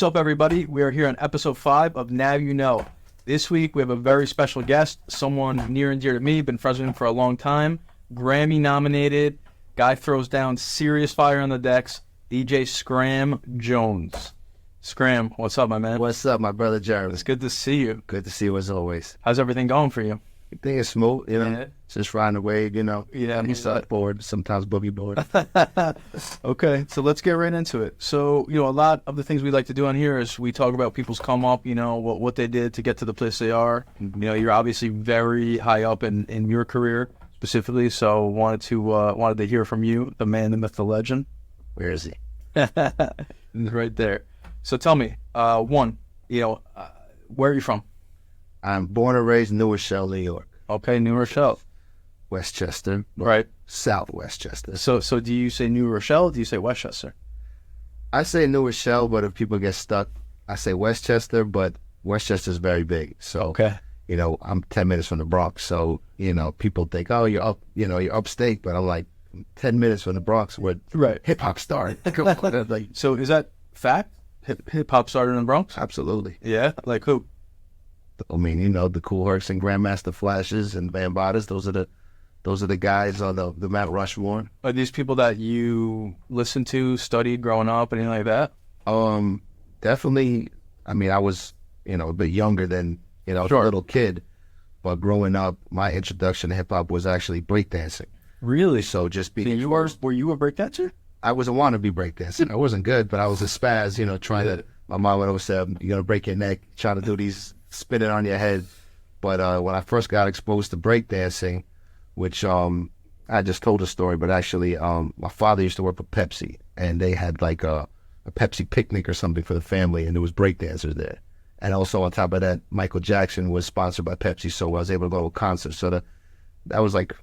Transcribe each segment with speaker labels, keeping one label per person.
Speaker 1: What's up, everybody? We are here on episode 5 of Now You Know. This week, we have a very special guest, someone near and dear to me, been friends with him for a long time, Grammy nominated, guy throws down serious fire on the decks, DJ Scram Jones. Scram, what's up, my man?
Speaker 2: What's up, my brother Jeremy?
Speaker 1: It's good to see you.
Speaker 2: Good to see you as always.
Speaker 1: How's everything going for you?
Speaker 2: Everything is smooth,
Speaker 1: Yeah.
Speaker 2: Just riding the wave,
Speaker 1: Yeah,
Speaker 2: I'm board, sometimes boogie board.
Speaker 1: Okay, so let's get right into it. So, a lot of the things we like to do on here is we talk about people's come up, what they did to get to the place they are. You're obviously very high up in your career specifically, so wanted to hear from you, the man, the myth, the legend.
Speaker 2: Where is he?
Speaker 1: Right there. So tell me, where are you from?
Speaker 2: I'm born and raised in New Rochelle, New York.
Speaker 1: Okay, New Rochelle.
Speaker 2: Westchester.
Speaker 1: Right.
Speaker 2: South Westchester.
Speaker 1: So do you say New Rochelle or do you say Westchester?
Speaker 2: I say New Rochelle, but if people get stuck, I say Westchester, but Westchester's very big. So,
Speaker 1: Okay.
Speaker 2: I'm 10 minutes from the Bronx. So, people think, oh, you're up, you're upstate, but I'm like 10 minutes from the Bronx where
Speaker 1: Right.
Speaker 2: hip hop started. Like,
Speaker 1: So is that fact? Hip hop started in the Bronx?
Speaker 2: absolutely.
Speaker 1: Yeah? Like who?
Speaker 2: I mean, the Cool Hercs and Grandmaster Flashes and Bambadas. Those are the guys on the Mount Rushmore.
Speaker 1: Are these people that you listened to, studied growing up, anything like that?
Speaker 2: Definitely. I mean, I was, a bit younger than,
Speaker 1: Sure.
Speaker 2: a little kid, but growing up, my introduction to hip hop was actually breakdancing.
Speaker 1: Really?
Speaker 2: So just being,
Speaker 1: Were you a breakdancer?
Speaker 2: I was a wannabe breakdancer. I wasn't good, but I was a spaz, trying to. My mom would always say, "You're gonna break your neck trying to do these, spin it on your head." But when I first got exposed to breakdancing, which I just told a story, but actually my father used to work for Pepsi, and they had like a Pepsi picnic or something for the family, and there was breakdancers there. And also on top of that, Michael Jackson was sponsored by Pepsi, so I was able to go to a concert. So that was like,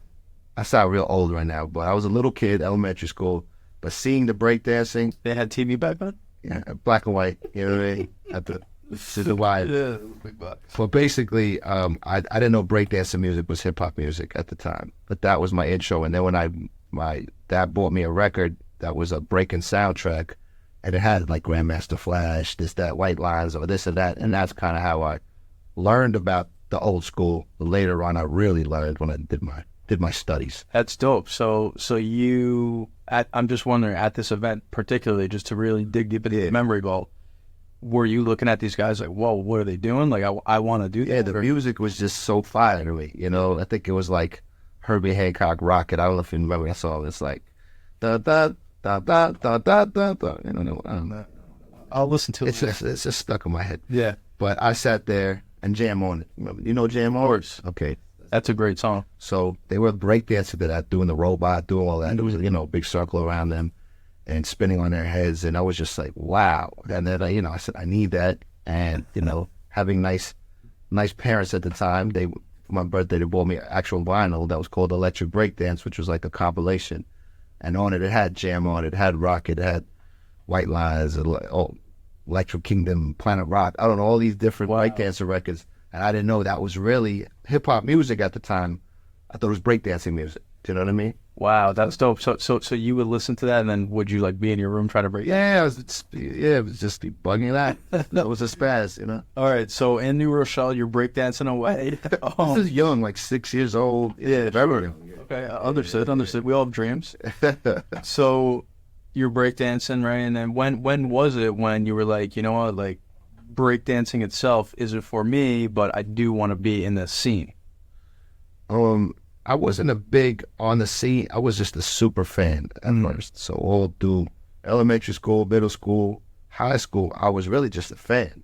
Speaker 2: I sound real old right now, but I was a little kid, elementary school, but seeing the breakdancing,
Speaker 1: They had TV back then?
Speaker 2: yeah, black and white, you know what I mean? At the wide.
Speaker 1: Yeah, big bucks.
Speaker 2: Well, basically, I didn't know breakdancing music was hip hop music at the time, but that was my intro. And then when my dad bought me a record that was a breaking soundtrack, and it had like Grandmaster Flash, this, that, White Lines, or this or that, and that's kind of how I learned about the old school. Later on, I really learned when I did my studies.
Speaker 1: That's dope. So I'm just wondering, at this event particularly, just to really dig deep into the memory vault, were you looking at these guys like, whoa, what are they doing? Like, I want to do that.
Speaker 2: Yeah, the music was just so fire to me. I think it was like Herbie Hancock Rocket. I don't know if you remember that song. It's like da da da da da da da da. I don't know.
Speaker 1: I'll listen to it.
Speaker 2: It's just stuck in my head.
Speaker 1: Yeah.
Speaker 2: But I sat there and Jam on it. Remember, Jam on?
Speaker 1: Of course.
Speaker 2: Okay.
Speaker 1: That's a great song.
Speaker 2: So they were breakdancing to that, doing the robot, doing all that. There was a big circle around them and spinning on their heads. And I was just like, wow. And then, I said, I need that. And, having nice parents at the time, for my birthday, they bought me an actual vinyl that was called Electric Breakdance, which was like a compilation. And on it, it had Jam on it, had Rocket, it had White Lines, Electric Kingdom, Planet Rock. I don't know, all these different breakdancer records. And I didn't know that was really hip-hop music at the time. I thought it was breakdancing music. Do you know what I mean?
Speaker 1: Wow, that's dope. So you would listen to that, and then would you like be in your room trying to break?
Speaker 2: Yeah, it was just be bugging that. That was a spaz,
Speaker 1: All right, so in New Rochelle, you're breakdancing away.
Speaker 2: This is young, like 6 years old.
Speaker 1: Yeah,
Speaker 2: very young.
Speaker 1: Okay, understood. We all have dreams. So you're breakdancing, right? And then when was it when you were like, you know what, like breakdancing itself isn't for me, but I do want to be in this scene?
Speaker 2: I wasn't a big on the scene. I was just a super fan at first. So all through elementary school, middle school, high school, I was really just a fan,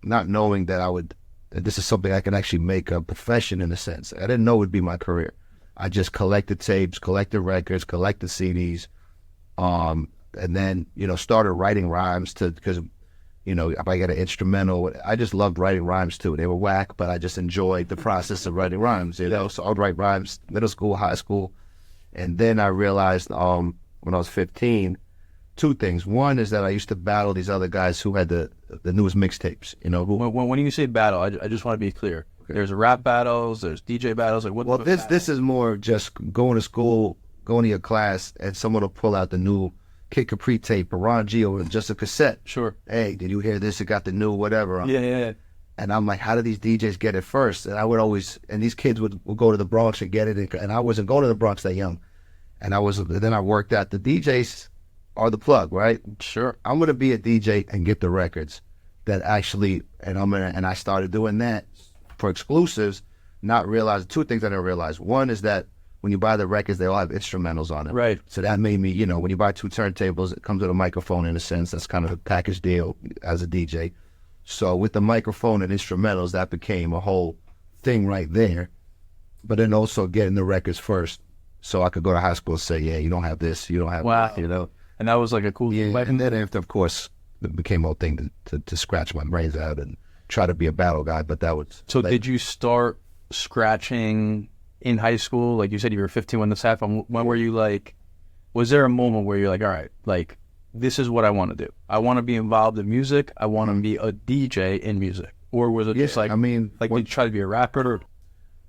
Speaker 2: not knowing that this is something I can actually make a profession in a sense. I didn't know it would be my career. I just collected tapes, collected records, collected CDs, and then, started writing rhymes because if I got an instrumental, I just loved writing rhymes too. They were whack, but I just enjoyed the process of writing rhymes, So I would write rhymes, middle school, high school. And then I realized when I was 15, two things. One is that I used to battle these other guys who had the newest mixtapes,
Speaker 1: When you say battle, I just want to be clear. Okay. There's rap battles, there's DJ battles. Like what?
Speaker 2: Well, this is more just going to school, going to your class, and someone will pull out the new Kid Capri tape, or Ron G, or just a cassette.
Speaker 1: Sure.
Speaker 2: Hey, did you hear this? It got the new whatever.
Speaker 1: Yeah.
Speaker 2: And I'm like, how do these DJs get it first? And I would always, and these kids would go to the Bronx and get it. And I wasn't going to the Bronx that young. And then I worked out. The DJs are the plug, right?
Speaker 1: Sure.
Speaker 2: I'm going to be a DJ and get the records that actually, and I started doing that for exclusives, not realizing two things I didn't realize. One is that when you buy the records, they all have instrumentals on them.
Speaker 1: Right.
Speaker 2: So that made me, when you buy two turntables, it comes with a microphone in a sense. That's kind of a package deal as a DJ. So with the microphone and instrumentals, that became a whole thing right there. But then also getting the records first, so I could go to high school and say, yeah, you don't have this, you don't have that,
Speaker 1: And that was like a cool
Speaker 2: thing. And then after, of course, it became a whole thing to scratch my brains out and try to be a battle guy. But that was...
Speaker 1: So did you start scratching in high school? Like you said, you were 15 when this happened. When were you like... Was there a moment where you're like, all right, like... this is what I want to do. I want to be involved in music. I want to be a DJ in music. Or was it just like, did you try to be a rapper?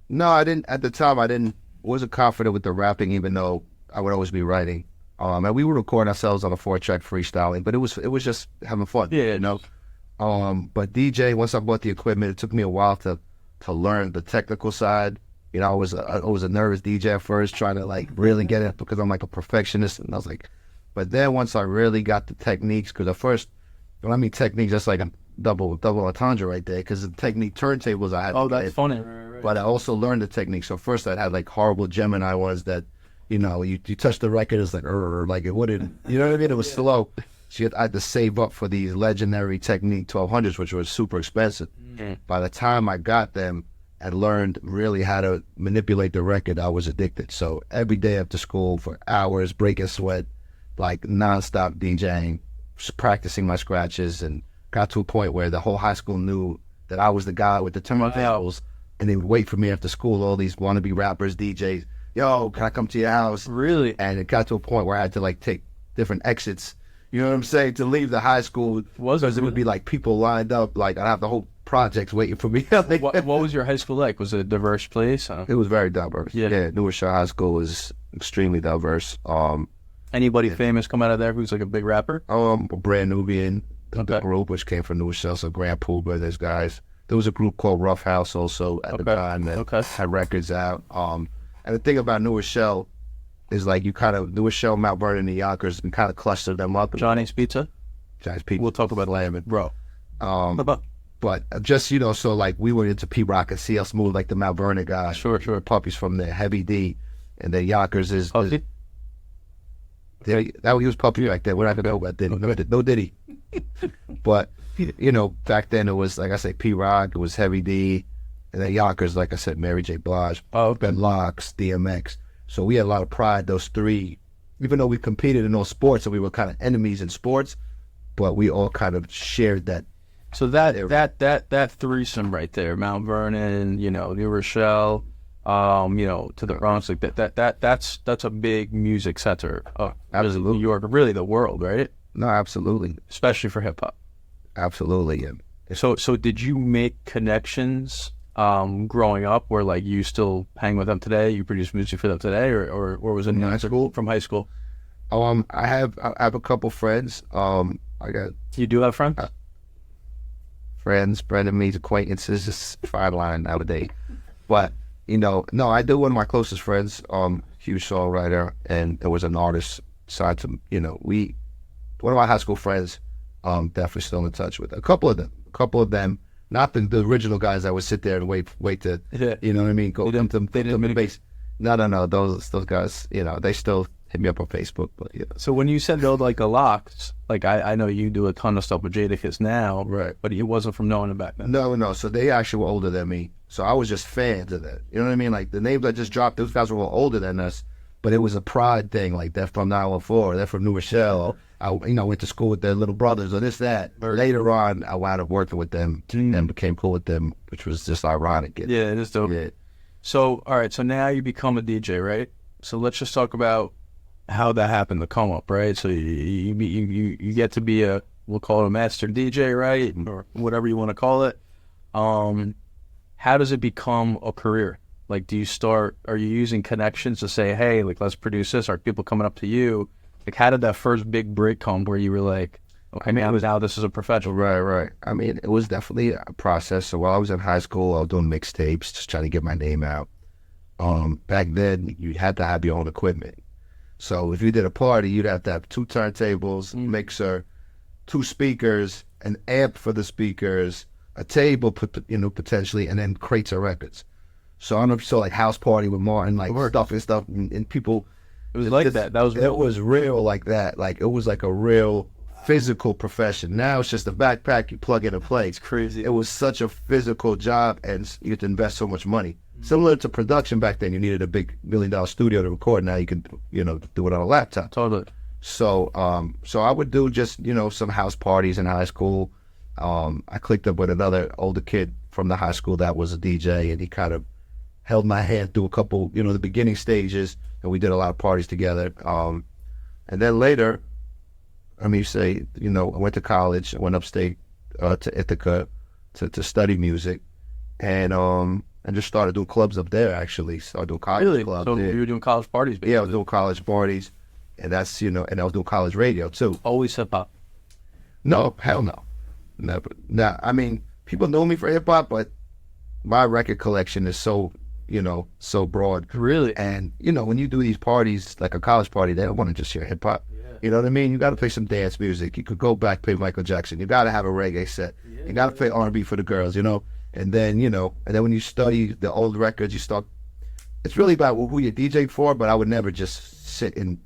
Speaker 2: No, I didn't. At the time, wasn't confident with the rapping, even though I would always be writing. And we would record ourselves on a 4-track freestyling, but it was just having fun.
Speaker 1: Yeah.
Speaker 2: But DJ, once I bought the equipment, it took me a while to learn the technical side. I was a nervous DJ at first, trying to like really get it because I'm like a perfectionist, and I was like. But then once I really got the techniques, because at first, when I mean techniques, that's like a double entendre right there, because the technique turntables I had.
Speaker 1: Oh, that's funny. Right.
Speaker 2: But I also learned the technique. So first I had like horrible Gemini ones that, you touch the record, it's like it wouldn't, you know what I mean? It was slow. So I had to save up for these legendary Technique 1200s, which were super expensive. Mm-hmm. By the time I got them and learned really how to manipulate the record, I was addicted. So every day after school for hours, breaking sweat, like nonstop DJing, practicing my scratches, and got to a point where the whole high school knew that I was the guy with the turntables, and they would wait for me after school, all these wannabe rappers, DJs, yo, can I come to your house?
Speaker 1: Really?
Speaker 2: And it got to a point where I had to like take different exits, you know what I'm saying, to leave the high school, because it would be like people lined up, like I'd have the whole projects waiting for me.
Speaker 1: What was your high school like? Was it a diverse place? Huh?
Speaker 2: It was very diverse. Yeah, New Rochelle High School was extremely diverse.
Speaker 1: Anybody famous come out of there who's like a big rapper?
Speaker 2: Brand Nubian, the group, which came from New Rochelle, so Grand Pooba, those guys. There was a group called Rough House also at the time that had records out. And the thing about New Rochelle is like New Rochelle, Mount Vernon, and Yonkers, and kind of cluster them up.
Speaker 1: Johnny's Pizza?
Speaker 2: Johnny's Pizza.
Speaker 1: We'll talk about Lamb, bro.
Speaker 2: But just, so like we were into P-Rock and CL Smooth, like the Mount Vernon guys.
Speaker 1: Sure.
Speaker 2: Puppies from there, Heavy D. And then Yonkers is... he was Puppy back then. We're not going to know about Diddy. No Diddy. But, back then it was, like I say, P-Rock, it was Heavy D, and then Yonkers, like I said, Mary J. Blige, Ben Locks, DMX. So we had a lot of pride, those three, even though we competed in those sports and we were kind of enemies in sports, but we all kind of shared that.
Speaker 1: So that threesome right there, Mount Vernon, New Rochelle, to the Bronx, like that's a big music center.
Speaker 2: Absolutely.
Speaker 1: New York, really the world, right?
Speaker 2: No, absolutely.
Speaker 1: Especially for hip hop.
Speaker 2: Absolutely, yeah.
Speaker 1: So did you make connections growing up where like you still hang with them today? You produce music for them today, or was it
Speaker 2: in high school?
Speaker 1: From high school?
Speaker 2: I have a couple friends.
Speaker 1: You do have friends?
Speaker 2: Friends, frenemies, acquaintances, just fine line nowadays. But no, I do. One of my closest friends, huge songwriter, and there was an artist side to one of my high school friends, definitely still in touch with. A couple of them, not the original guys that would sit there and wait to, you know what I mean, go to the base. No, those guys, they still hit me up on Facebook. But
Speaker 1: So when you said those like the Locks, like I know you do a ton of stuff with Jadakiss now,
Speaker 2: right?
Speaker 1: But it wasn't from knowing them back then.
Speaker 2: No. So they actually were older than me. So I was just fans of that. You know what I mean? Like the names I just dropped, those guys were all older than us. But it was a pride thing. Like they're from 914, they're from New Rochelle. I went to school with their little brothers or this, that. Later on, I wound up working with them and became cool with them, which was just ironic.
Speaker 1: Yeah, it is dope. Yeah. So, all right. So now you become a DJ, right? So let's just talk about how that happened, the come up, right? So you get to be we'll call it a master DJ, right? Or whatever you want to call it. How does it become a career? Like, are you using connections to say, hey, like, let's produce this? Are people coming up to you Like, how did that first big break come where you were like, okay, now this is a professional?
Speaker 2: Right. I mean, it was definitely a process. So while I was in high school, I was doing mixtapes, just trying to get my name out. Back then, you had to have your own equipment. So if you did a party, you'd have to have 2 turntables, mixer, 2 speakers, an amp for the speakers, a table, potentially, and then crates of records. So I don't know if you saw like House Party with Martin, like stuff, and people.
Speaker 1: It was like that. That was real.
Speaker 2: It was real like that. Like it was like a real physical profession. Now it's just a backpack you plug in and play.
Speaker 1: It's crazy.
Speaker 2: It was such a physical job, and you had to invest so much money. Similar to production back then, you needed a big $1 million studio to record. Now you can, do it on a laptop.
Speaker 1: Totally.
Speaker 2: So, so I would do just, some house parties in high school. I clicked up with another older kid from the high school that was a DJ, and he kind of held my hand through a couple, the beginning stages, and we did a lot of parties together. And then later, I went to college. I went upstate to Ithaca to study music, and just started doing clubs up there. Actually, started doing college clubs.
Speaker 1: So you were doing college parties, basically.
Speaker 2: Yeah, I was doing college parties, and that's and I was doing college radio too.
Speaker 1: Always hip hop?
Speaker 2: No, hell no, never. Nah, I mean, people know me for hip hop, but my record collection is so so broad.
Speaker 1: Really?
Speaker 2: And when you do these parties, like a college party, they don't want to just hear hip hop. Yeah. You know what I mean? You got to play some dance music. You could go back, play Michael Jackson. You got to have a reggae set. Yeah, you got to play R&B for the girls. And then, and then when you study the old records, you start, it's really about who you're DJ for, but I would never just sit in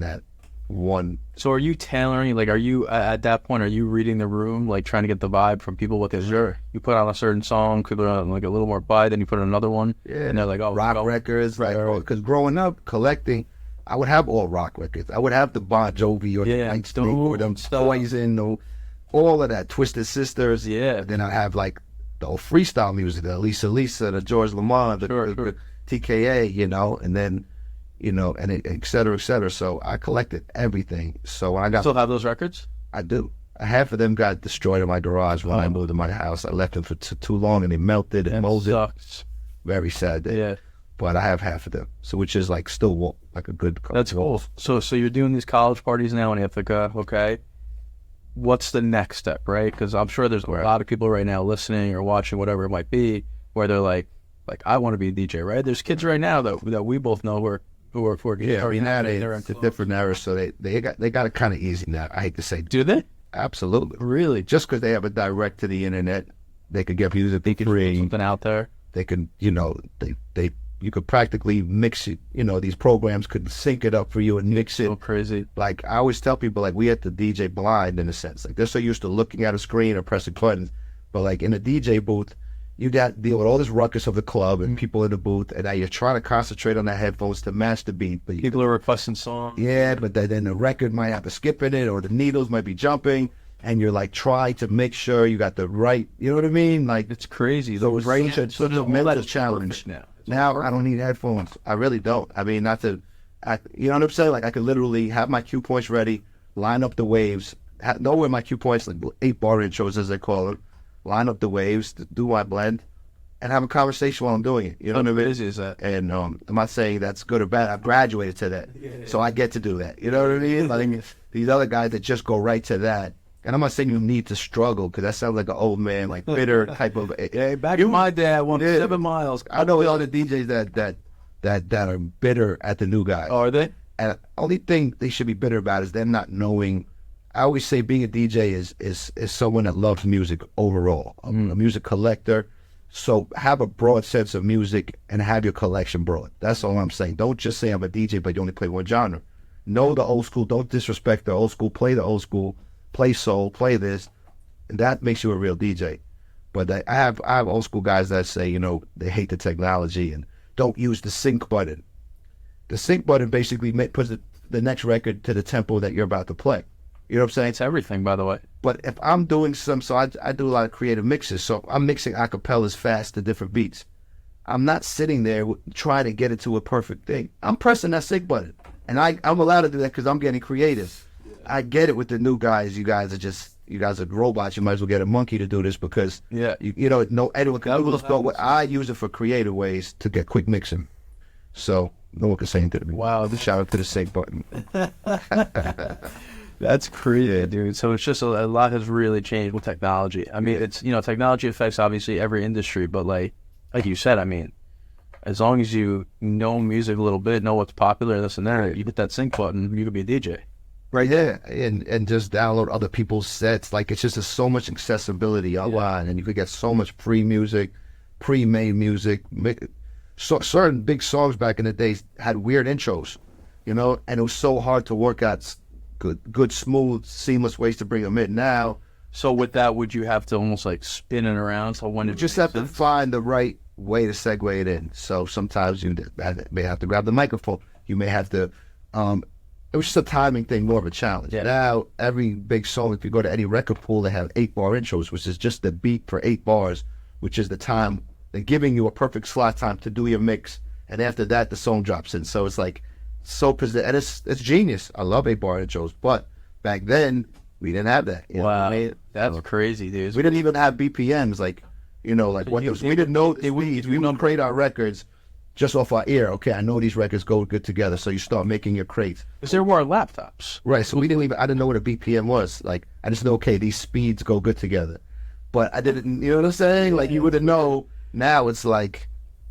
Speaker 2: that one.
Speaker 1: So are you tailoring, like, are you, at that point, are you reading the room, like, trying to get the vibe from people?
Speaker 2: Sure.
Speaker 1: You put on a certain song, people are on, like, a little more vibe, then you put on another one,
Speaker 2: yeah,
Speaker 1: and they're like, oh,
Speaker 2: rock records, right? Because growing up, collecting, I would have all rock records. I would have the Bon Jovi or the Night Snake or them Poison, or all of that, Twisted Sisters.
Speaker 1: Yeah.
Speaker 2: And then I have, like, the old freestyle music, the Lisa, the George Lamont, the TKA, and then, and et cetera, et cetera. So I collected everything. So when I got...
Speaker 1: Still have those records?
Speaker 2: I do. Half of them got destroyed in my garage when I moved to my house. I left them for too long, and they melted and molded.
Speaker 1: Sucks.
Speaker 2: Very sad day.
Speaker 1: Yeah.
Speaker 2: But I have half of them, so which is like still like a good...
Speaker 1: That's cool. So you're doing these college parties now in Ithaca, okay? What's the next step, right? Because I'm sure there's a lot of people right now listening or watching, whatever it might be, where they're like I want to be a DJ, right? There's kids right now that we both know who are
Speaker 2: yeah. I mean, now they're into different eras, so they got it kind of easy now. I hate to say,
Speaker 1: do they?
Speaker 2: Absolutely,
Speaker 1: really.
Speaker 2: Just because they have a direct to the internet, they could get music
Speaker 1: free. Put something out there.
Speaker 2: They can, you could practically mix it. These programs could sync it up for you and mix it.
Speaker 1: So crazy.
Speaker 2: Like I always tell people, like we have to DJ blind in a sense. Like they're so used to looking at a screen or pressing buttons, but like in a DJ booth, you got to deal with all this ruckus of the club and people in the booth, and now you're trying to concentrate on the headphones to match the beat. But
Speaker 1: people are requesting songs.
Speaker 2: Yeah, but then the record might have a skip in it, or the needles might be jumping, and you're like trying to make sure you got the right. You know what I mean? Like
Speaker 1: it's crazy.
Speaker 2: So it's such a mental challenge. Now I don't need headphones. I really don't. I mean, you know what I'm saying? Like I could literally have my cue points ready, line up the waves, know where my cue points, like 8-bar intros as they call them, line up the waves, do my blend, and have a conversation while I'm doing it. You know what I mean?
Speaker 1: Busy is that?
Speaker 2: And I'm not saying that's good or bad. I've graduated to that, so I get to do that. You know what I mean? Like these other guys that just go right to that. And I'm not saying you need to struggle, because that sounds like an old man, like bitter type of.
Speaker 1: Hey, back in my day, I won 7 miles.
Speaker 2: I know all the DJs that are bitter at the new guys.
Speaker 1: Oh, are they?
Speaker 2: And the only thing they should be bitter about is them not knowing. I always say being a DJ is someone that loves music overall, a music collector. So have a broad sense of music and have your collection broad. That's all I'm saying. Don't just say I'm a DJ, but you only play one genre. Know the old school. Don't disrespect the old school. Play the old school. Play soul, play this, and that makes you a real DJ. But I have old school guys that say, they hate the technology and don't use the sync button. The sync button basically puts the next record to the tempo that you're about to play. You know what I'm saying?
Speaker 1: It's everything, by the way.
Speaker 2: But if I'm doing I do a lot of creative mixes, so I'm mixing acapellas fast to different beats. I'm not sitting there trying to get it to a perfect thing. I'm pressing that sync button, and I'm allowed to do that because I'm getting creative. I get it with the new guys. You guys are robots. You might as well get a monkey to do this because no anyone can do this. But I use it for creative ways to get quick mixing. So no one can say anything to me.
Speaker 1: Wow.
Speaker 2: Shout out to the sync button.
Speaker 1: That's crazy, dude. So it's just a lot has really changed with technology. I mean, it's, technology affects obviously every industry, but like you said, I mean, as long as you know music a little bit, know what's popular, this and that, you hit that sync button, you could be a DJ.
Speaker 2: Right. Yeah. And just download other people's sets. Like, it's just there's so much accessibility online, and you could get so much free music, pre-made music. So, certain big songs back in the days had weird intros, and it was so hard to work out good, smooth, seamless ways to bring them in. Now,
Speaker 1: so with that, would you have to almost like spin it around? So when
Speaker 2: you just have to find the right way to segue it in. So sometimes you may have to grab the microphone. You may have to. It was just a timing thing, more of a challenge.
Speaker 1: Yeah.
Speaker 2: Now, every big song, if you go to any record pool, they have 8-bar intros, which is just the beat for 8 bars, which is the time. They're giving you a perfect slot time to do your mix, and after that, the song drops in. So it's like and it's genius. I love 8-bar intros, but back then we didn't have that.
Speaker 1: Wow, that's crazy, dude.
Speaker 2: We didn't even have BPMs, we didn't know the speeds. We would create our records just off our ear. Okay, I know these records go good together, so you start making your crates.
Speaker 1: Because there were laptops,
Speaker 2: right? So I didn't know what a BPM was. Like, I just know, okay, these speeds go good together, but I didn't. You know what I'm saying? Like, you wouldn't know. Now it's like,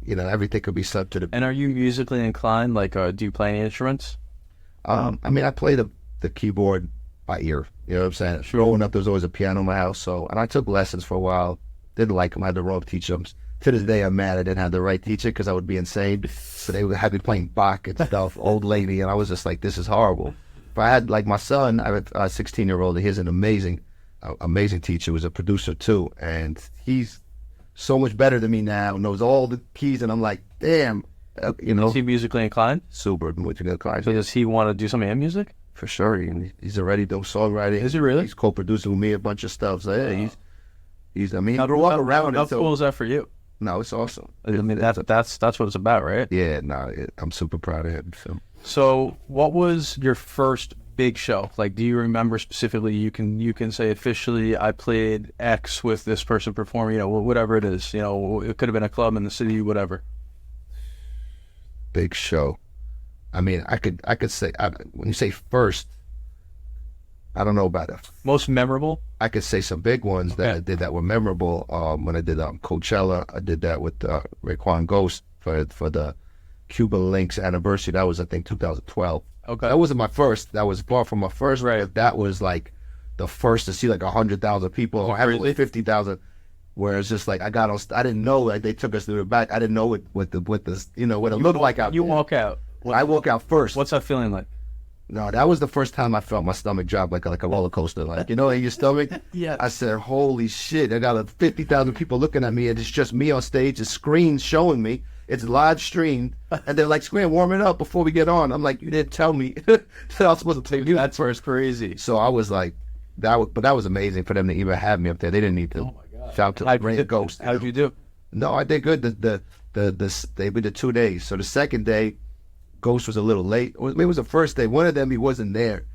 Speaker 2: everything could be sub to the.
Speaker 1: And are you musically inclined? Like, do you play any instruments?
Speaker 2: I play the keyboard by ear. You know what I'm saying?
Speaker 1: Sure.
Speaker 2: Growing up, there was always a piano in my house, and I took lessons for a while. Didn't like them. I had the wrong teacher. To this day, I'm mad I didn't have the right teacher because I would be insane. So they would have me playing Bach and stuff, old lady, and I was just like, this is horrible. If I had, like, my son, I have a 16-year-old, he's an amazing teacher, was a producer too, and he's so much better than me now, knows all the keys, and I'm like, damn,
Speaker 1: Is he musically inclined?
Speaker 2: Super musically inclined.
Speaker 1: So does he want to do something in music?
Speaker 2: For sure, he's already doing songwriting.
Speaker 1: Is he really?
Speaker 2: He's co-producing with me a bunch of stuff. So yeah, he's. I mean,
Speaker 1: How cool is that for you?
Speaker 2: No, it's awesome.
Speaker 1: I mean, that's what it's about, right?
Speaker 2: Yeah, I'm super proud of him.
Speaker 1: So what was your first big show? Like, do you remember specifically? You can say officially, I played X with this person performing. Whatever it is. It could have been a club in the city, whatever.
Speaker 2: Big show. I mean, I could say, when you say first, I don't know about it.
Speaker 1: Most memorable?
Speaker 2: I could say some big ones that I did that were memorable. When I did Coachella, I did that with Raekwon Ghost for the Cuba Links anniversary. That was, I think, 2012.
Speaker 1: Okay.
Speaker 2: That wasn't my first. That was far from my first.
Speaker 1: Right.
Speaker 2: That was like the first to see like 100,000 people. Or
Speaker 1: really?
Speaker 2: 50,000. Where it's just like I didn't know, like, they took us through the back. I didn't know what it looked like out there.
Speaker 1: You walk out.
Speaker 2: I walk out first.
Speaker 1: What's that feeling like?
Speaker 2: No, that was the first time I felt my stomach drop like a roller coaster. Like, in your stomach?
Speaker 1: Yeah.
Speaker 2: I said, holy shit, I got 50,000 people looking at me, and it's just me on stage, the screen showing me. It's live streamed, and they're like, Scram, warm it up before we get on. I'm like, you didn't tell me. So I was supposed to tell you.
Speaker 1: That's first crazy.
Speaker 2: So I was like, but that was amazing for them to even have me up there. They didn't need to.
Speaker 1: Oh my God.
Speaker 2: Shout out to Rain Ghost.
Speaker 1: How did you do?
Speaker 2: No, I did good. They were the 2 days. So the second day, Ghost was a little late. It was the first day. One of them, he wasn't there.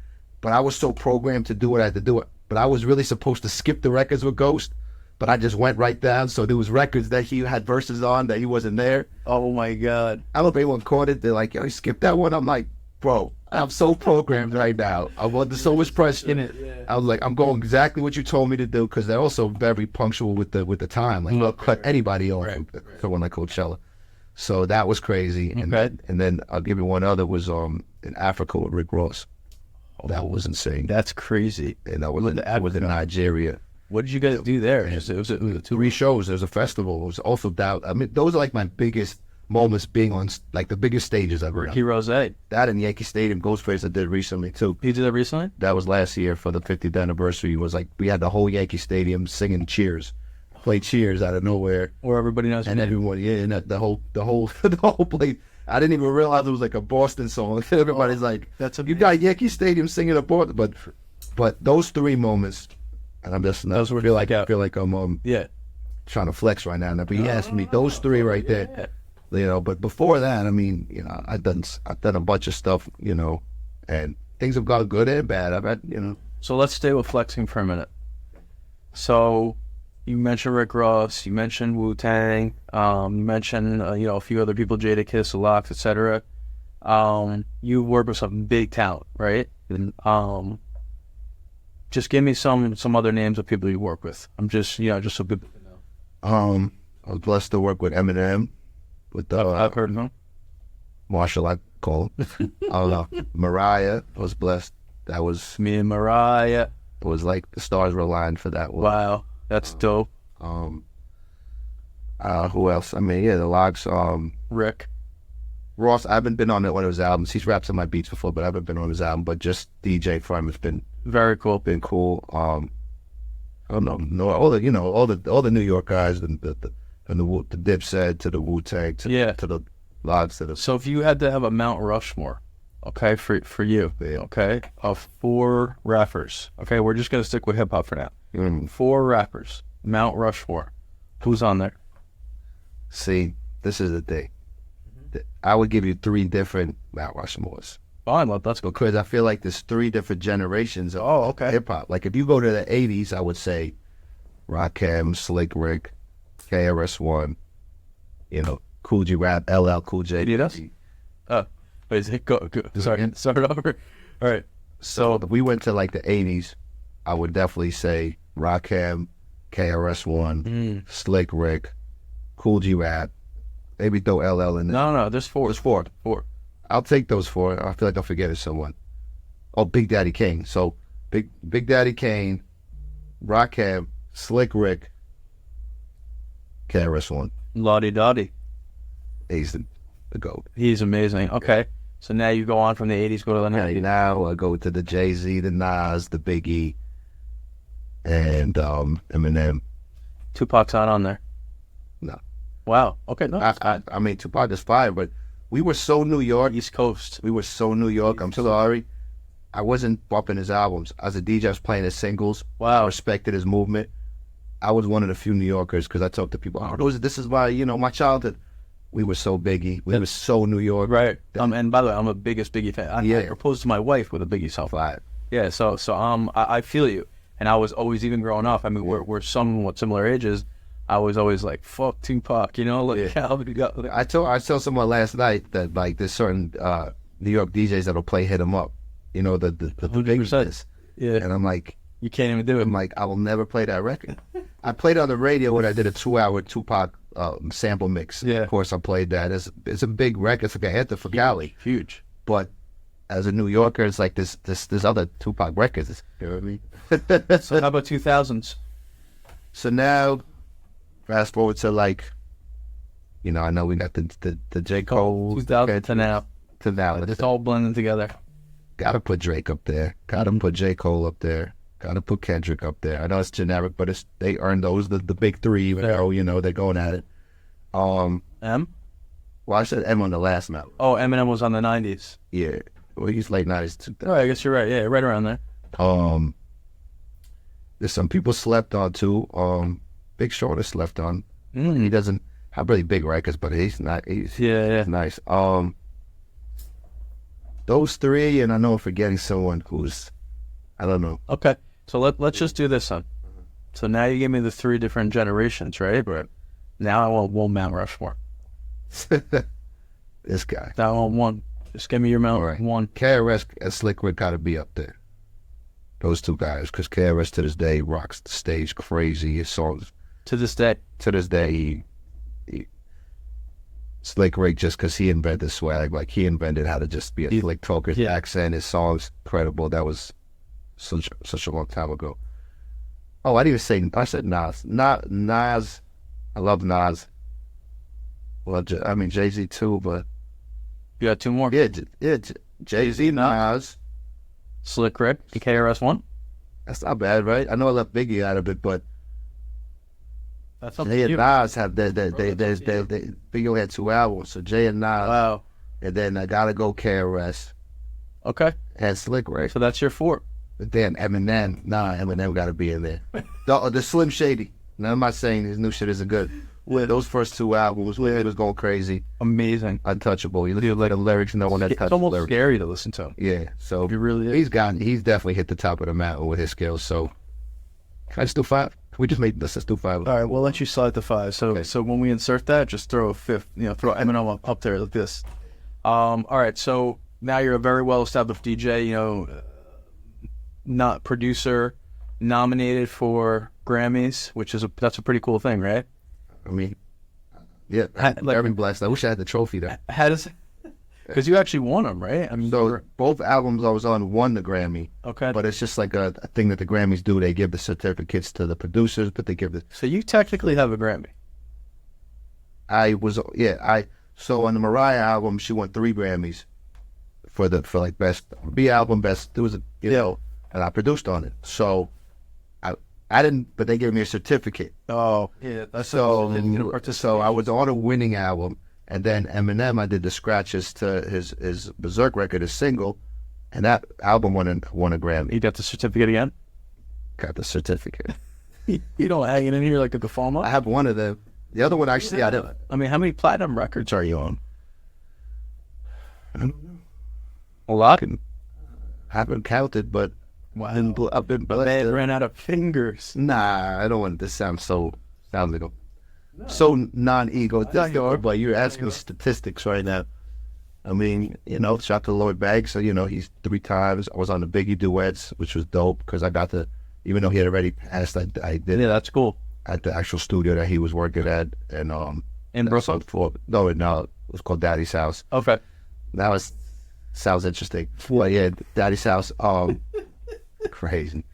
Speaker 2: But I was so programmed to do what I had to do. But I was really supposed to skip the records with Ghost. But I just went right down. So there was records that he had verses on that he wasn't there.
Speaker 1: Oh, my God.
Speaker 2: I don't know if anyone caught it. They're like, yo, you skipped that one? I'm like, bro, I'm so programmed right now. I'm under so much pressure.
Speaker 1: In it, yeah.
Speaker 2: I was like, I'm going exactly what you told me to do, because they're also very punctual with the time. Like, they'll cut anybody off for one like Coachella. So that was crazy. And then I'll give you one other, was in Africa with Rick Ross. That was insane.
Speaker 1: That's crazy.
Speaker 2: And that was in Nigeria.
Speaker 1: What did you guys do there? It was
Speaker 2: 3 shows. There was a festival. It was also down. I mean, those are like my biggest moments, being on like the biggest stages I've ever done.
Speaker 1: Heroes 8.
Speaker 2: That in Yankee Stadium, Ghostface I did recently too.
Speaker 1: You did that recently?
Speaker 2: That was last year for the 50th anniversary. It was like we had the whole Yankee Stadium singing Cheers, play Cheers out of nowhere,
Speaker 1: Or everybody knows.
Speaker 2: and everyone, and the whole the whole place. I didn't even realize it was like a Boston song. Everybody's like,
Speaker 1: That's
Speaker 2: you got Yankee Stadium singing a Boston, but those 3 moments, and I'm just
Speaker 1: Those were
Speaker 2: feel like I'm
Speaker 1: yeah.
Speaker 2: trying to flex right now. But he asked me those 3 right there. But before that, I mean, I've done a bunch of stuff, and things have gone good and bad. I've had,
Speaker 1: So let's stay with flexing for a minute. So You mentioned Rick Ross. You mentioned Wu-Tang. You mentioned a few other people, Jadakiss, Lox, etc. You work with some big talent, right? Just give me some other names of people you work with. I'm just just so people can know.
Speaker 2: I was blessed to work with Eminem, with
Speaker 1: I've heard of him.
Speaker 2: Marshall, I call him. I don't know. Mariah, I was blessed. That was
Speaker 1: Me and Mariah.
Speaker 2: It was like the stars were aligned for that one.
Speaker 1: Wow, that's dope.
Speaker 2: Who else? I mean, yeah, the Logs.
Speaker 1: Rick
Speaker 2: Ross, I haven't been on one of his albums. He's rapped on my beats before, but I haven't been on his album. But just DJ for him has been
Speaker 1: very cool.
Speaker 2: Been cool. I don't know, all the New York guys, and the Dipset to the Wu-Tang to the Logs to the.
Speaker 1: So if you had to have a Mount Rushmore, okay, for you, okay, of 4 rappers, okay, we're just gonna stick with hip hop for now. 4 rappers, Mount Rushmore, who's on there?
Speaker 2: See, this is the thing. I would give you 3 different Mount Rushmores.
Speaker 1: Fine, let's go.
Speaker 2: Because I feel like there's 3 different generations of hip hop. Like if you go to the 80s, I would say Rakim, Slick Rick, KRS-One, Cool G Rap, LL Cool J.
Speaker 1: Adidas? Wait, go. Sorry, start over. All right.
Speaker 2: So if we went to like the 80s, I would definitely say Rakim, KRS-One, Slick Rick, Cool G Rap. Maybe throw LL in there.
Speaker 1: No, there's 4.
Speaker 2: There's 4.
Speaker 1: 4.
Speaker 2: I'll take those 4. I feel like I'm forgetting someone. Oh, Big Daddy Kane. So Big Daddy Kane, Rakim, Slick Rick, KRS-One.
Speaker 1: Lottie Dottie.
Speaker 2: He's the GOAT.
Speaker 1: He's amazing. Okay. So now you go on from the 80s, go to the 90s.
Speaker 2: Now I go to the Jay-Z, the Nas, the Biggie, and Eminem.
Speaker 1: Tupac's not on there.
Speaker 2: No.
Speaker 1: Wow. Okay. No.
Speaker 2: I mean, Tupac is fine, but we were so New York.
Speaker 1: East Coast.
Speaker 2: We were so New York. I'm sorry. I wasn't bumping his albums. As a DJ, I was playing his singles.
Speaker 1: Wow.
Speaker 2: I respected his movement. I was one of the few New Yorkers because I talked to people. This is my, my childhood. We were so Biggie. We were so New York.
Speaker 1: Right. And by the way, I'm a biggest Biggie fan. I proposed to my wife with a Biggie song.
Speaker 2: Right.
Speaker 1: Yeah. So I feel you. And I was always, even growing up, I mean, we're somewhat similar ages. I was always like, fuck Tupac,
Speaker 2: I told someone last night that like there's certain New York DJs that'll play Hit 'Em Up, the
Speaker 1: 100%. Yeah.
Speaker 2: And I'm like,
Speaker 1: you can't even do it.
Speaker 2: I'm like, I will never play that record. I played it on the radio when I did a 2-hour Tupac sample mix.
Speaker 1: Yeah.
Speaker 2: Of course, I played that. It's a big record. It's like an anthem for Cali.
Speaker 1: Huge.
Speaker 2: But as a New Yorker, it's like this other Tupac records. You know what I mean?
Speaker 1: So how about 2000s?
Speaker 2: So now, fast forward to like, I know we got the J. Cole.
Speaker 1: 2000 to now.
Speaker 2: To now.
Speaker 1: It's all blending together.
Speaker 2: Gotta put Drake up there. Gotta put J. Cole up there. Gotta put Kendrick up there. I know it's generic, but they earned those, the big 3, even though, they're going at it.
Speaker 1: M?
Speaker 2: Well, I said M on the last map.
Speaker 1: Oh, Eminem was on the 90s.
Speaker 2: Yeah. Well, he's late 90s.
Speaker 1: Oh, I guess you're right. Yeah, right around there.
Speaker 2: There's some people slept on, too. Big Sean is slept on. He doesn't have really big records, but he's not. He's nice. Those 3, and I know I'm forgetting someone who's, I don't know.
Speaker 1: Okay, so let's just do this then. So now you gave me the 3 different generations, right?
Speaker 2: Right.
Speaker 1: Now I want one Mount Rushmore.
Speaker 2: This guy.
Speaker 1: I want one. Just give me your Mount one.
Speaker 2: KRS and Slick Rick got to be up there. Those 2 guys, because KRS to this day rocks the stage crazy. His songs.
Speaker 1: To this day.
Speaker 2: To this day, he Slick Rick, just because he invented swag, like he invented how to just be a slick talker, accent, his songs incredible. That was such a long time ago. Oh, I didn't even say, I said Nas. Nas, I love Nas. Well, I mean Jay-Z too, but
Speaker 1: you got 2 more.
Speaker 2: Yeah, Jay-Z, Nas,
Speaker 1: Slick Rick, KRS-One.
Speaker 2: That's not bad, right? I know I left Biggie out of it, but
Speaker 1: that's something.
Speaker 2: Jay and Nas have Biggie had 2 albums, so Jay and Nas.
Speaker 1: Wow.
Speaker 2: And then I gotta go KRS.
Speaker 1: Okay.
Speaker 2: And Slick Rick.
Speaker 1: So that's your 4.
Speaker 2: But then Eminem, Eminem gotta be in there. the Slim Shady. Now, I'm not saying his new shit isn't good. Those first 2 albums, it was going crazy.
Speaker 1: Amazing.
Speaker 2: Untouchable. You listen to the lyrics, no one that touched
Speaker 1: It's almost
Speaker 2: lyrics.
Speaker 1: scary to listen to him.
Speaker 2: Yeah, so
Speaker 1: he really is.
Speaker 2: He's definitely hit the top of the mountain with his skills. So, can I just do 5? We just made this. Let's do 5.
Speaker 1: All right, we'll let you slide to 5. So,
Speaker 2: Okay.
Speaker 1: so when we insert that, just throw a fifth. Throw Eminem up there like this. All right. So now you're a very well-established DJ. Not producer, nominated for Grammys, which is that's a pretty cool thing, right?
Speaker 2: I mean, yeah, very blessed. I wish I had the trophy there.
Speaker 1: How does? Because you actually won them, right? I mean,
Speaker 2: So both albums I was on won the Grammy.
Speaker 1: okay.
Speaker 2: But it's just like a thing that the Grammys do. They give the certificates to the producers, but they give the.
Speaker 1: So you technically have a Grammy.
Speaker 2: So on the Mariah album, she won 3 Grammys for like best R&B album, best. There was and I produced on it. So I didn't, but they gave me a certificate.
Speaker 1: Oh, yeah. That's
Speaker 2: So I was on a winning album, and then Eminem, I did the scratches to his Berserk record, his single, and that album won a Grammy.
Speaker 1: You got the certificate again?
Speaker 2: Got the certificate.
Speaker 1: You don't hang it in here like a default.
Speaker 2: I have one of them. The other one actually, I didn't.
Speaker 1: I mean, how many platinum records are you on?
Speaker 2: I don't know.
Speaker 1: A lot.
Speaker 2: Haven't counted, but
Speaker 1: Wow.
Speaker 2: I've been
Speaker 1: Man
Speaker 2: blessed.
Speaker 1: ran out of fingers.
Speaker 2: Nah, I don't want this sounds like so non-ego. But you're asking statistics right now. I mean, shout to Lloyd Banks. So he's 3 times. I was on the Biggie duets, which was dope because I got to, even though he had already passed, I did
Speaker 1: Yeah,
Speaker 2: it
Speaker 1: that's cool.
Speaker 2: at the actual studio that he was working at, and
Speaker 1: In Brooklyn?
Speaker 2: No, it was called Daddy's House.
Speaker 1: Okay.
Speaker 2: That sounds interesting. But yeah, Daddy's House. Crazy.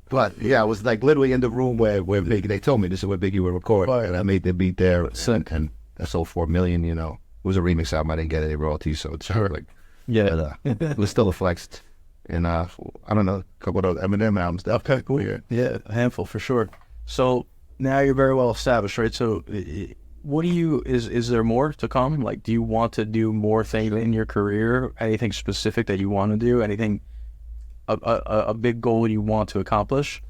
Speaker 2: But yeah, I was like literally in the room where Biggie. They told me this is where Biggie would record, and I made the beat there, and that sold 4 million. It was a remix album. I didn't get any royalties, so it's like
Speaker 1: Yeah.
Speaker 2: but, it was still a flex. And I don't know, a couple of those Eminem albums. Okay, cool.
Speaker 1: Yeah, a handful for sure. So now you're very well established, right? So what do you, is there more to come? Like, do you want to do more things in your career? Anything specific that you want to do? Anything, a big goal you want to accomplish?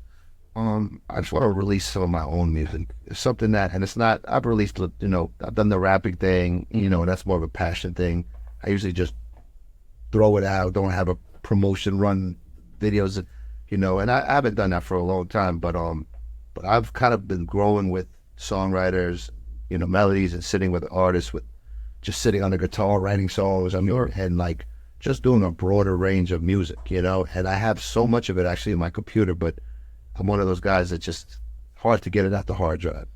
Speaker 2: I just want to release some of my own music. It's something that, and it's not, I've released, I've done the rapping thing, and that's more of a passion thing. I usually just throw it out, don't have a promotion run videos, and I haven't done that for a long time, but I've kind of been growing with songwriters, melodies, and sitting with artists, with just sitting on the guitar, writing songs, and like just doing a broader range of music, and I have so much of it actually in my computer, but I'm one of those guys that just hard to get it out the hard drive.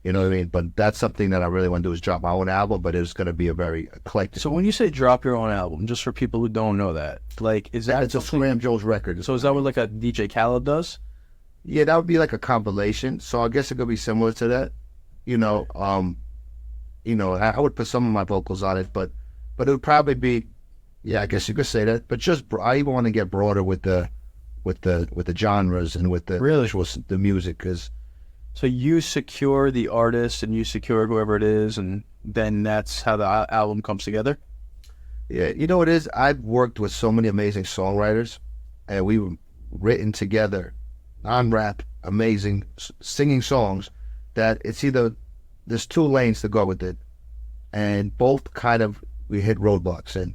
Speaker 2: You know what I mean? But that's something that I really want to do, is drop my own album, but it's going to be a very eclectic.
Speaker 1: So when you say drop your own album, just for people who don't know that, like, is that
Speaker 2: It's a Scram Joe's record.
Speaker 1: So is that what like a DJ Khaled does?
Speaker 2: Yeah, that would be like a compilation. So I guess it could be similar to that. I would put some of my vocals on it, but it would probably be, yeah, I guess you could say that. But I even want to get broader with the genres and with the
Speaker 1: Really?
Speaker 2: the music, because.
Speaker 1: So you secure the artist and you secure whoever it is, and then that's how the album comes together?
Speaker 2: Yeah, it is. I've worked with so many amazing songwriters, and we were written together, non-rap, amazing, singing songs, that it's either, there's 2 lanes to go with it, and both kind of, we hit roadblocks, and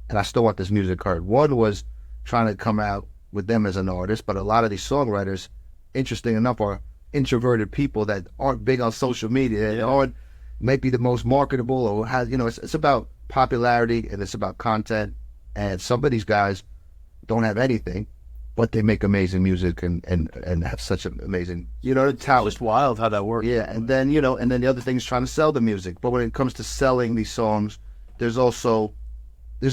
Speaker 2: I still want this music heard. One was trying to come out with them as an artist, but a lot of these songwriters, interesting enough, are introverted people that aren't big on social media, and aren't maybe the most marketable, or has, it's about popularity and it's about content, and some of these guys don't have anything, but they make amazing music and have such an amazing, talent.
Speaker 1: Just wild how that works.
Speaker 2: Yeah, and then the other thing is trying to sell the music. But when it comes to selling these songs, there's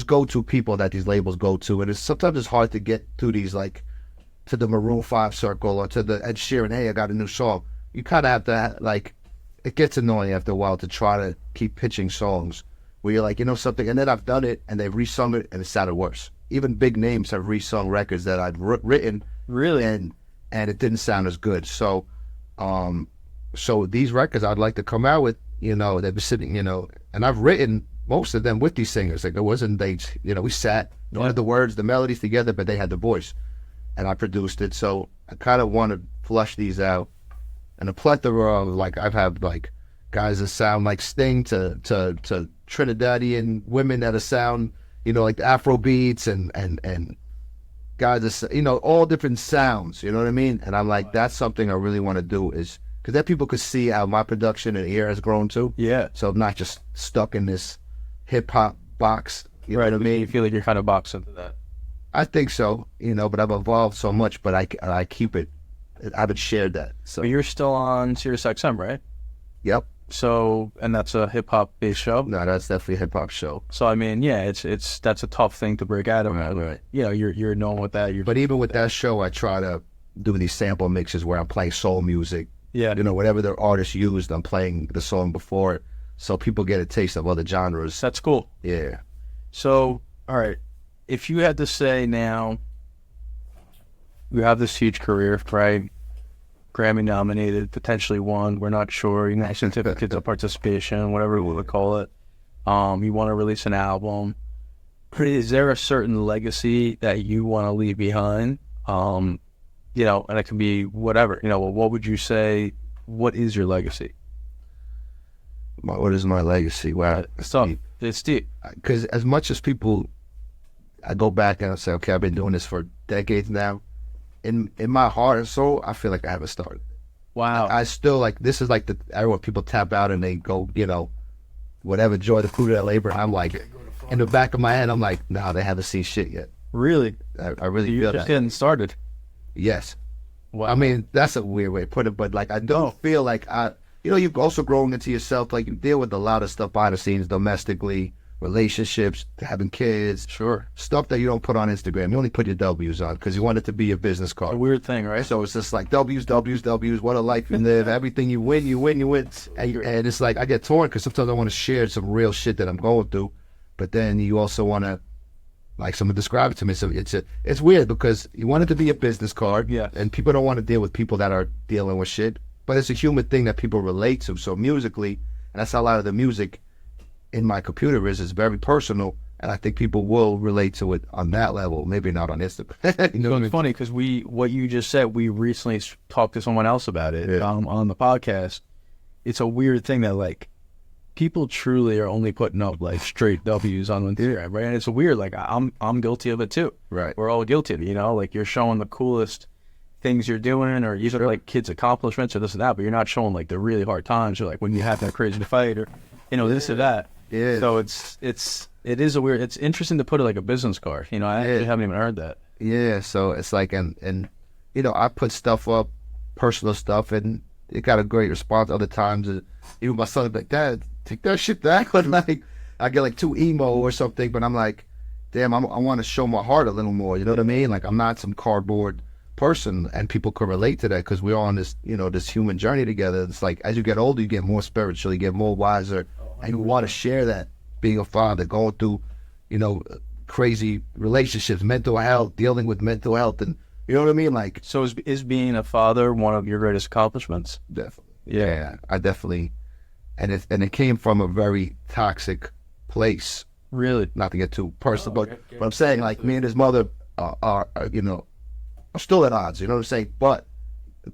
Speaker 2: go-to people that these labels go to, and sometimes it's hard to get to these, like, to the Maroon 5 circle or to the Ed Sheeran, hey, I got a new song. You kind of have to, it gets annoying after a while to try to keep pitching songs where you're like, something, and then I've done it, and they've resung it, and it sounded worse. Even big names have resung records that I've written.
Speaker 1: Really?
Speaker 2: And it didn't sound as good. So these records I'd like to come out with, they've been sitting, and I've written most of them with these singers. Like, it wasn't, we sat, had the words, the melodies together, but they had the voice. And I produced it, so I kind of want to flush these out. And a plethora of, I've had, guys that sound like Sting to Trinidadian women that sound, like the Afro beats and guys are, all different sounds. You know what I mean? And I'm like, that's something I really want to do, is because then people could see how my production and ear has grown too.
Speaker 1: Yeah.
Speaker 2: So I'm not just stuck in this hip hop box. You know what I mean?
Speaker 1: You feel like you're kind of boxed into that.
Speaker 2: I think so, but I've evolved so much, but I keep it. I haven't shared that. So
Speaker 1: But you're still on Sirius XM, right?
Speaker 2: Yep.
Speaker 1: So, and that's a hip hop based show.
Speaker 2: No, that's definitely a hip hop show.
Speaker 1: So I mean, yeah, it's that's a tough thing to break out of.
Speaker 2: Right.
Speaker 1: You're known with that.
Speaker 2: But even with that show, I try to do these sample mixes where I'm playing soul music.
Speaker 1: Yeah.
Speaker 2: Whatever the artist used, I'm playing the song before it, so people get a taste of other genres.
Speaker 1: That's cool.
Speaker 2: Yeah.
Speaker 1: So, all right, if you had to say now, you have this huge career, right? Grammy nominated, potentially won. We're not sure. You know, certificates of participation, whatever we would call it. You want to release an album. Is there a certain legacy that you want to leave behind? And it can be whatever. What would you say? What is your legacy?
Speaker 2: What is my legacy? Wow,
Speaker 1: It's tough. It's deep.
Speaker 2: Because as much as people, I go back and I say, okay, I've been doing this for decades now. In my heart and soul, I feel like I haven't started.
Speaker 1: Wow.
Speaker 2: I still this is like the era where people tap out and they go, whatever, joy the fruit of their labor. I'm like, in the back of my head, I'm like, no, they haven't seen shit yet.
Speaker 1: Really?
Speaker 2: I really
Speaker 1: You're
Speaker 2: feel
Speaker 1: just
Speaker 2: that.
Speaker 1: getting started.
Speaker 2: Yes.
Speaker 1: Wow.
Speaker 2: I mean, that's a weird way to put it, but I don't feel like you've also grown into yourself. Like, you deal with a lot of stuff behind the scenes, domestically, relationships, having kids.
Speaker 1: Sure.
Speaker 2: Stuff that you don't put on Instagram. You only put your W's on because you want it to be your business
Speaker 1: A
Speaker 2: card.
Speaker 1: weird thing, right?
Speaker 2: So it's just like W's, W's, W's. What a life you live. Everything you win, you win, you win. And it's like I get torn because sometimes I want to share some real shit that I'm going through, but then you also want to, like, someone describe it to me. So it's weird because you want it to be a business card.
Speaker 1: Yeah.
Speaker 2: And people don't want to deal with people that are dealing with shit, but it's a human thing that people relate to. So musically, and that's how a lot of the music in my computer is very personal, and I think people will relate to it on that level. Maybe not on Instagram.
Speaker 1: So it's funny because what you just said, we recently talked to someone else about it on the podcast. It's a weird thing that people truly are only putting up straight W's on Instagram, right? And it's weird. I'm guilty of it too.
Speaker 2: Right.
Speaker 1: We're all guilty of it. You're showing the coolest things you're doing, or these are kids' accomplishments or this and that, but you're not showing the really hard times or when you have that crazy fight or this or that.
Speaker 2: Yeah.
Speaker 1: So it is a weird. It's interesting to put it like a business card. I actually haven't even heard that.
Speaker 2: Yeah. So it's and I put stuff up, personal stuff, and it got a great response. Other times, even my son's like, "Dad, take that shit back." But I get too emo or something. But I'm like, damn, I want to show my heart a little more. You know what I mean? I'm not some cardboard person, and people can relate to that because we're on this, this human journey together. It's as you get older, you get more spiritual, you get more wiser, and you want to share that. Being a father, going through, crazy relationships, mental health, dealing with mental health, and you know what I mean.
Speaker 1: So is being a father one of your greatest accomplishments?
Speaker 2: Definitely, yeah, I definitely, and it came from a very toxic place.
Speaker 1: Really?
Speaker 2: Not to get too personal, but I'm saying me and his mother are still at odds. You know what I'm saying? But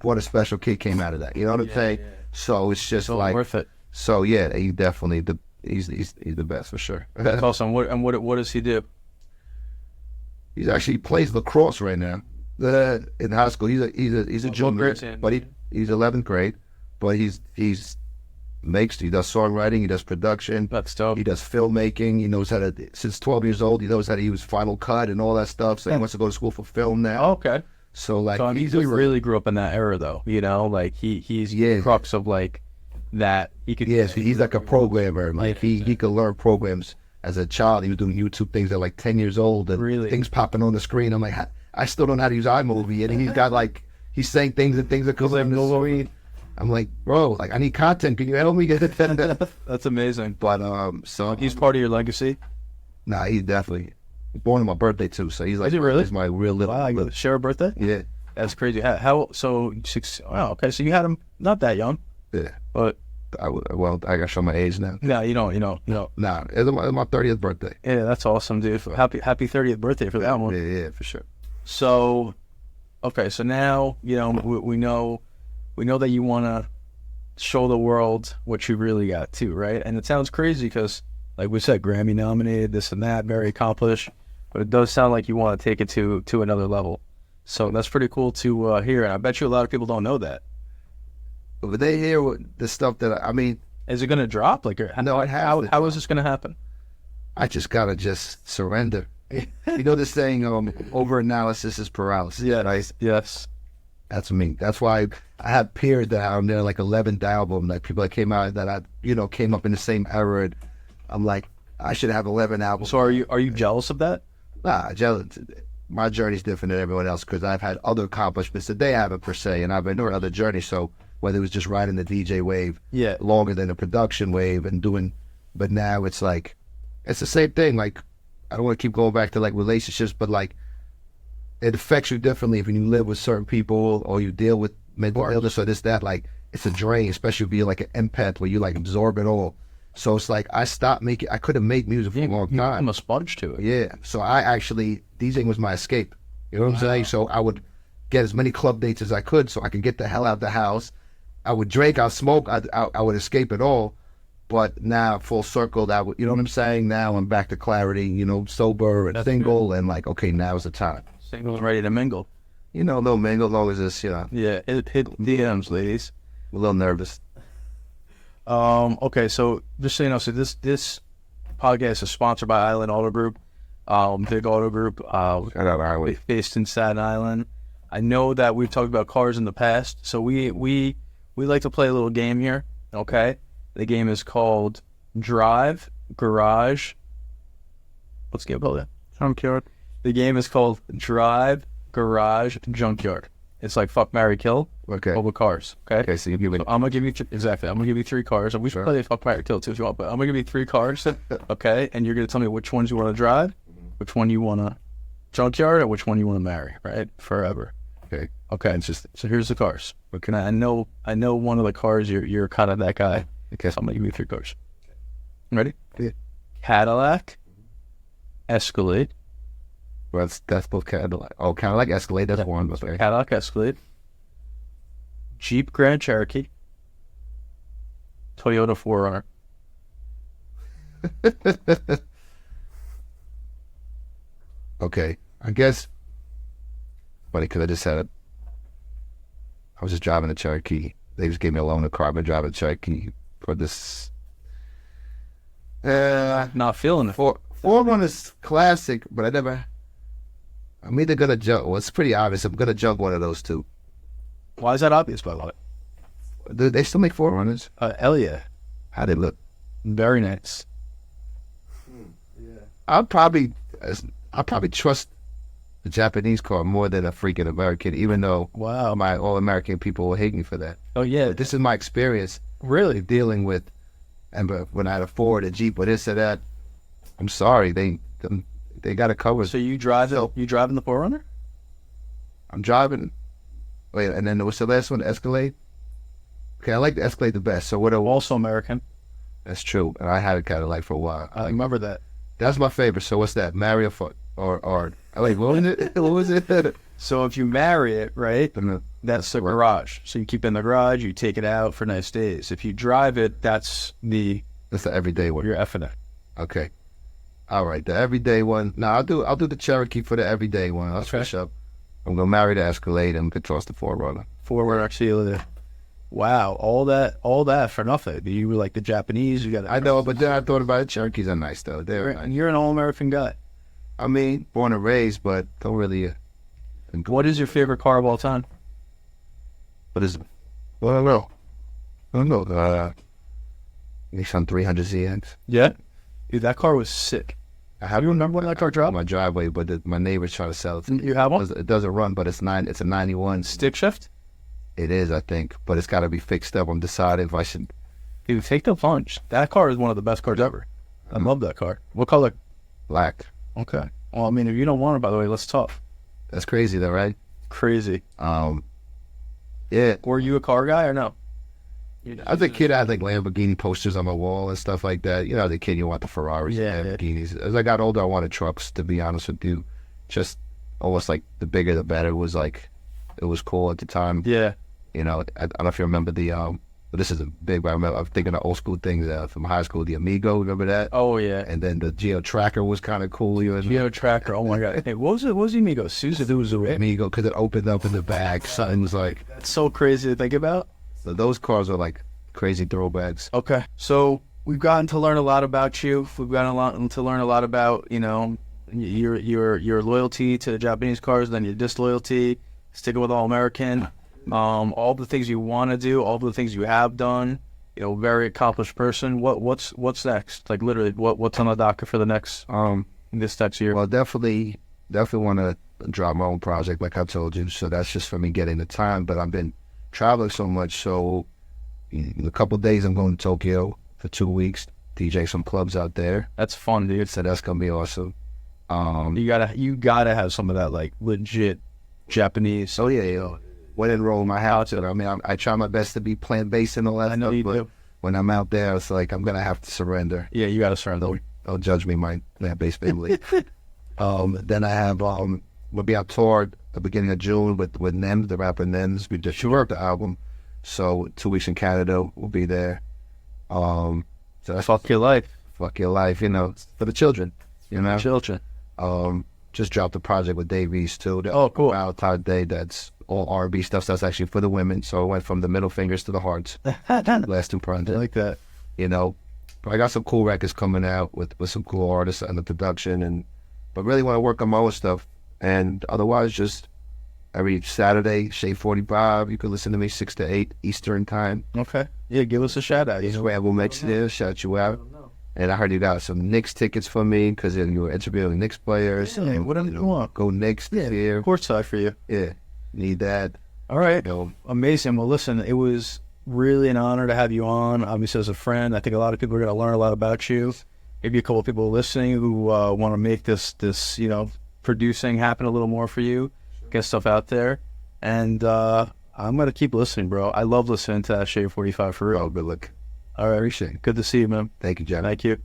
Speaker 2: what a special kid came out of that. You know what I'm saying? Yeah. So it's just
Speaker 1: worth it.
Speaker 2: So yeah, he definitely he's the best for sure.
Speaker 1: That's awesome. What does he do?
Speaker 2: He's actually plays lacrosse right now in high school. He's a junior, but he's 11th grade. But he does songwriting, he does production.
Speaker 1: That's dope.
Speaker 2: He does filmmaking. He knows how to, since 12 years old, he knows how to use Final Cut and all that stuff. So he wants to go to school for film now.
Speaker 1: Oh, okay.
Speaker 2: So
Speaker 1: he really grew up in that era though. He's the crux of that. He could.
Speaker 2: Yes, he's like a programmer. He could learn programs as a child. He was doing YouTube things at 10 years old, and things popping on the screen. I'm like, I still don't know how to use iMovie, and he's got he's saying things and things that come on the screen. I'm like, bro, I need content. Can you help me get it?
Speaker 1: That's amazing.
Speaker 2: But so
Speaker 1: he's part of your legacy.
Speaker 2: Nah, he's definitely born on my birthday too. So he's
Speaker 1: is it really?
Speaker 2: He's my real little.
Speaker 1: Wow, Sher birthday?
Speaker 2: Yeah,
Speaker 1: that's crazy. How so? 6? Wow. Okay, so you had him not that young.
Speaker 2: Yeah,
Speaker 1: but
Speaker 2: I gotta show my age now.
Speaker 1: No, you don't.
Speaker 2: Nah, it's my 30th birthday.
Speaker 1: Yeah, that's awesome, dude. Happy 30th birthday for that one.
Speaker 2: Yeah, for sure.
Speaker 1: So, okay, so now we know that you want to show the world what you really got too, right? And it sounds crazy because, like we said, Grammy nominated, this and that, very accomplished. but it does sound like you want to take it to another level. So that's pretty cool to hear, and I bet you a lot of people don't know that.
Speaker 2: But they hear the stuff that I mean.
Speaker 1: Is it going to drop? Like,
Speaker 2: No, it has to
Speaker 1: how is this going to happen?
Speaker 2: I just gotta just surrender. You know this saying, over-analysis is paralysis.
Speaker 1: Yeah,
Speaker 2: right?
Speaker 1: yes.
Speaker 2: That's me. That's why I have peers that are on their like 11th album, like people that came out that I, came up in the same era. And I'm like, I should have 11 albums.
Speaker 1: So are you jealous of that?
Speaker 2: Nah, jealous. My journey's different than everyone else because I've had other accomplishments that they haven't per se, and I've been on other journeys. So whether it was just riding the DJ wave,
Speaker 1: Yeah.
Speaker 2: longer than the production wave, and doing, but now it's like, it's the same thing. Like, I don't want to keep going back to like relationships, but like, it affects you differently if you live with certain people or you deal with mental illness or this, that. Like, it's a drain, especially being like an empath where you like absorb it all. So it's like I stopped making. I couldn't make music for a long time.
Speaker 1: I'm a sponge to it.
Speaker 2: Yeah. So I actually, DJing was my escape. You know what I'm saying? So I would get as many club dates as I could so I could get the hell out of the house. I would drink, I'd smoke, I would escape it all. But now, full circle, that would, you know what I'm saying? Now I'm back to clarity, sober and single, and like, okay, now's the time.
Speaker 1: Single and ready to mingle.
Speaker 2: No mingle, as long as it's,
Speaker 1: Yeah, hit DMs, ladies.
Speaker 2: a little nervous.
Speaker 1: Okay, so just so you know, so this podcast is sponsored by Island Auto Group, big auto group,
Speaker 2: Shout out Island.
Speaker 1: based in Staten Island. I know that we've talked about cars in the past, so we like to play a little game here. Okay, the game is called Drive Garage. What's the game called?
Speaker 3: Junkyard.
Speaker 1: The game is called Drive Garage Junkyard. It's like fuck, marry, kill.
Speaker 2: Okay.
Speaker 1: But with cars. Okay.
Speaker 2: Okay, so you give me.
Speaker 1: So I'm gonna give you exactly. I'm gonna give you 3 cars, and we should
Speaker 2: Sure.
Speaker 1: play fuck, marry, kill too if you want. But I'm gonna give you 3 cars, okay? And you're gonna tell me which ones you want to drive, which one you want to junkyard, and which one you want to marry, right? Forever.
Speaker 2: Okay.
Speaker 1: Okay.
Speaker 2: It's just
Speaker 1: So here's the cars. Okay. I know one of the cars. You're kind of that guy.
Speaker 2: okay.
Speaker 1: So I'm gonna give you 3 cars. Ready?
Speaker 2: Yeah.
Speaker 1: Cadillac, Escalade,
Speaker 2: Well, that's both Cadillac. Oh, Cadillac Escalade. That's one. But okay.
Speaker 1: Cadillac Escalade, Jeep Grand Cherokee, Toyota 4Runner.
Speaker 2: Okay. I guess. Funny because I just had it. I was just driving a Cherokee. They just gave me a loan of car. I've been driving a Cherokee for this.
Speaker 1: Not feeling it.
Speaker 2: 4Runner is classic, but I'm either gonna junk. Well, it's pretty obvious. I'm gonna junk one of those two.
Speaker 1: Why is that obvious, by the way?
Speaker 2: Do they still make 4Runners?
Speaker 1: Hell yeah.
Speaker 2: How they look?
Speaker 1: Very nice.
Speaker 2: I'll probably trust the Japanese car more than a freaking American, even though
Speaker 1: Wow.
Speaker 2: my all American people will hate me for that.
Speaker 1: Oh, yeah.
Speaker 2: But this is my experience
Speaker 1: Really?
Speaker 2: dealing with, and when I had a Ford, a Jeep, or this or that. I'm sorry, they got it covered.
Speaker 1: So you driving the 4Runner?
Speaker 2: I'm driving. Wait, and then what's the last one? Escalade. Okay, I like the Escalade the best. So what?
Speaker 1: Also American.
Speaker 2: That's true, and I had a Cadillac for a while.
Speaker 1: I remember that.
Speaker 2: That's my favorite. So what's that? Marry or wait, what was it? What was it?
Speaker 1: So if you marry it, right, that's the garage. So you keep it in the garage, you take it out for nice days. If you drive it, that's the
Speaker 2: everyday one.
Speaker 1: you're effing it.
Speaker 2: Okay. All right, the everyday one. No, I'll do the Cherokee for the everyday one. I'll switch up. I'm gonna marry the Escalade and could toss the 4Runner.
Speaker 1: 4Runner actually. Wow, all that for nothing. You were like the Japanese. You got.
Speaker 2: I know, but then I thought about it. Cherokees are nice though. They're nice.
Speaker 1: You're an all-American guy.
Speaker 2: I mean, born and raised, but don't really.
Speaker 1: What is your favorite car of all time?
Speaker 2: What is it? Well, I don't know. Nissan 300ZX.
Speaker 1: Yeah. Dude, that car was sick.
Speaker 2: Have
Speaker 1: you remember when that car dropped?
Speaker 2: My driveway, but my neighbor's trying to sell it.
Speaker 1: You have one?
Speaker 2: It doesn't run, but it's a 91.
Speaker 1: Stick shift?
Speaker 2: It is, I think, but it's got to be fixed up. I'm deciding if I should.
Speaker 1: Dude, take the plunge. That car is one of the best cars ever. I love that car. What color?
Speaker 2: Black.
Speaker 1: Okay. Well, I mean, if you don't want it, by the way, let's talk.
Speaker 2: That's crazy, though, right?
Speaker 1: Crazy.
Speaker 2: Yeah.
Speaker 1: Were you a car guy or no?
Speaker 2: As a kid, I had like Lamborghini posters on my wall and stuff like that. You know, as a kid, you want the Ferraris
Speaker 1: Yeah,
Speaker 2: and Lamborghinis. As I got older, I wanted trucks, to be honest with you. Just almost like the bigger, the better. It was cool at the time.
Speaker 1: Yeah.
Speaker 2: You know, I don't know if you remember the But this is a big one. I'm thinking of old school things from high school. The Amigo, remember that?
Speaker 1: Oh yeah.
Speaker 2: And then the Geo Tracker was kind of cool.
Speaker 1: Geo Tracker. Oh my god. Hey, what was it? What was the Amigo? Susan. It was a
Speaker 2: Amigo because it opened up in the back. Something was like.
Speaker 1: That's so crazy to think about.
Speaker 2: So those cars are like crazy throwbacks.
Speaker 1: Okay. So we've gotten to learn a lot about you. We've gotten to learn a lot about, you know, your loyalty to the Japanese cars, then your disloyalty, sticking with All American, all the things you want to do, all the things you have done. You know, very accomplished person. What's next? Like literally, what's on the docket for the next this next year?
Speaker 2: Well, definitely want to drop my own project, like I told you. So that's just for me getting the time. But I've been traveling so much, so in a couple of days I'm going to Tokyo for 2 weeks, DJ some clubs out there.
Speaker 1: That's fun, dude.
Speaker 2: So that's gonna be awesome.
Speaker 1: You gotta have some of that like legit Japanese.
Speaker 2: So yeah, when in Rome, I have to. I mean, I try my best to be plant-based and all that.
Speaker 1: I know
Speaker 2: stuff,
Speaker 1: you
Speaker 2: but
Speaker 1: do.
Speaker 2: when I'm out there, it's like I'm gonna have to surrender.
Speaker 1: Yeah, you gotta surrender.
Speaker 2: Don't judge me, my plant-based family. Then I have we'll be on tour at the beginning of June with Nems, the rapper Nems. We just worked the album. So 2 weeks in Canada, we'll be there. So that's
Speaker 1: Fuck your life.
Speaker 2: Fuck your life, you know, for the children, you know.
Speaker 1: Children.
Speaker 2: Just dropped a project with Dave East too.
Speaker 1: Oh, cool.
Speaker 2: Valentine's Day, that's all R&B stuff. So that's actually for the women. So it went from the middle fingers to the hearts. Last two
Speaker 1: I
Speaker 2: projects,
Speaker 1: like that.
Speaker 2: you know. But I got some cool records coming out with some cool artists and the production, but really want to work on my own stuff. And otherwise, just every Saturday, Shade 45, you can listen to me 6 to 8 Eastern time.
Speaker 1: Okay. Yeah, give us a shout out. You know?
Speaker 2: Scram makes there, shout you out. And I heard you got some Knicks tickets for me because you were interviewing Knicks players.
Speaker 1: Yeah,
Speaker 2: and,
Speaker 1: whatever you want.
Speaker 2: Go Knicks this year.
Speaker 1: Courtside for you.
Speaker 2: Yeah, need that.
Speaker 1: All right.
Speaker 2: You know,
Speaker 1: Amazing. Well, listen, it was really an honor to have you on. Obviously, as a friend, I think a lot of people are going to learn a lot about you. Maybe a couple of people listening who want to make this you know, producing happen a little more for you. Get stuff out there. And I'm going to keep listening, bro. I love listening to that Shade 45 for real.
Speaker 2: good look.
Speaker 1: All right.
Speaker 2: Appreciate it.
Speaker 1: Good to see you, man.
Speaker 2: Thank you, Jeff.
Speaker 1: Thank you.